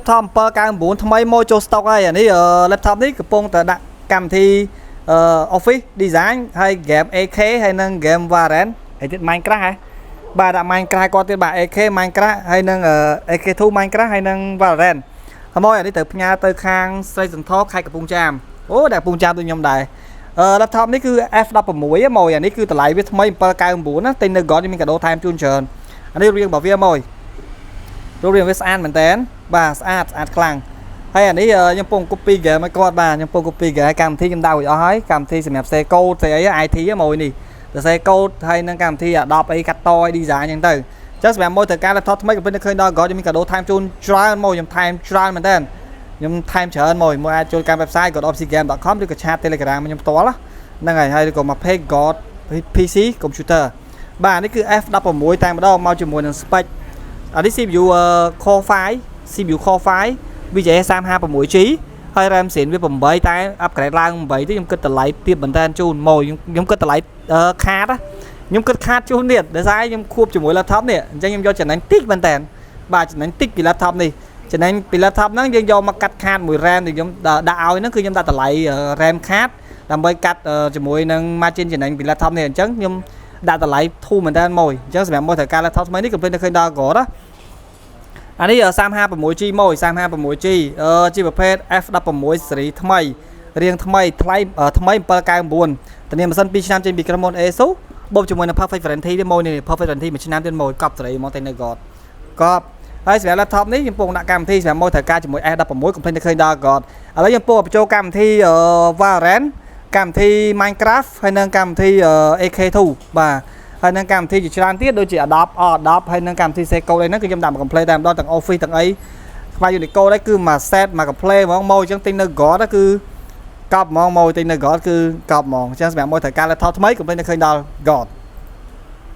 laptop 794ថ្មីមកចូល stock ហើយអានេះ laptop នេះកំពុងតែដាក់កម្មវិធី Office Design ហើយ game AK ហើយនឹង game Valorant ហើយទៀត Minecraft ហ៎បាទដាក់ Minecraft គាត់ទៀតបាទ AK Minecraft ហើយនឹង AK2 Minecraft ហើយនឹង Valorant ហើយមកអានេះទៅផ្ញើទៅខាងស្រីសន្ធរខេត្តកំពង់ចាមអូតែកំពង់ចាមដូចខ្ញុំដែរlaptop នេះគឺ F16 មកអានេះគឺតម្លៃវាថ្មី799ណាទិញនៅ God មានកាដូថែមជូនច្រើនអានេះរៀងរបស់វាមករូបរាងវាស្អាតមែនតើបាទស្អាតខ្លាំងហើយអានេះខ្ញុំពង copy game ឲ្យគាត់បាទខ្ញុំពង copy game កម្មវិធីខ្ញុំដៅឲ្យអស់ហើយកម្មវិធីសម្រាប់សេកូដស្អី IT មកនេះទៅសេកូដហើយនឹងកម្មវិធី Adobe អីកាត់តឲ្យ design អញ្ចឹងទៅចឹងសម្រាប់មកទៅការ laptop ថ្មីក៏ពេលឃើញដល់ God មានកាដូថែមជូនច្រើនមកខ្ញុំថែមច្រើនមែនតើខ្ញុំថែមច្រើនមកអាចចូលកម្ម website godopsigame.com ឬក៏ឆាត Telegram ខ្ញុំផ្ទាល់ហ្នឹងហើយឬក៏មក page God PC computer បាទនេះគឺ F16 តែម្ដងមកជាមួយនឹង spec អានេះ CPU Core 5 CPU Core 5 VGA 356G ហើយ RAM សេនវា8តែ upgrade ឡើង8ទេខ្ញុំគិតតម្លៃទាបមែនតើជូនមកខ្ញុំគិតតម្លៃខាតខ្ញុំគិតខាតជូនទៀតដោយសារខ្ញុំខួបជាមួយ laptop នេះអញ្ចឹងខ្ញុំយកចំណេញតិចមែនតើបាទចំណេញតិចពី laptop នេះចំណេញពី laptop ហ្នឹងយើងយកមកកាត់ខាតមួយ RAM ដែលខ្ញុំដាក់ឲ្យហ្នឹងគឺខ្ញុំដាក់តម្លៃ RAM ខាតដើម្បីកាត់ជាមួយនឹង margin ចំណេញពី laptop នេះអញ្ចឹងខ្ញុំដាក់តម្លៃធូរមែនតើមកអញ្ចឹងសម្រាប់មកត្រូវការ laptop ថ្មីនេះក៏ពេលឃើញដល់ក្រណាអានេះ 356G មក 356G ជាប្រភេទ F16 ស៊េរីថ្មីរៀងថ្មីថ្លៃថ្មី799ធានាម៉ាស៊ីន2ឆ្នាំចេញពីក្រុមហ៊ុន ASUS បូកជាមួយនឹង Perfect Warranty ទៀតមកនេះ Perfect Warranty 1ឆ្នាំទៀតមកកប់ស៊េរីមកតែនៅកប់ហើយសម្រាប់ laptop នេះខ្ញុំពងដាក់កម្មវិធីសម្រាប់មកត្រូវការជាមួយ S16 កុំភ្លេចទៅឃើញដល់គាត់ឥឡូវខ្ញុំពងបញ្ចូលកម្មវិធី Valorant កម្មវិធី Minecraft ហើយនឹងកម្មវិធី AK2 បាទហើយនឹងកម្មវិធីជាច្រើនទៀតដូចជា Adobe ហើយនឹងកម្មវិធី Seco អីហ្នឹងគឺខ្ញុំដាក់មក complete តែម្ដងទាំង Office ទាំងអីក្បាល Unicode đấy គឺមួយ set មក complete ហ្មងមកអញ្ចឹងទិញនៅ God គឺកប់ហ្មងមកទិញនៅ God គឺកប់ហ្មងអញ្ចឹងសម្រាប់មកត្រូវការ laptop ថ្មីកុំភ្លេចទៅឃើញដល់ God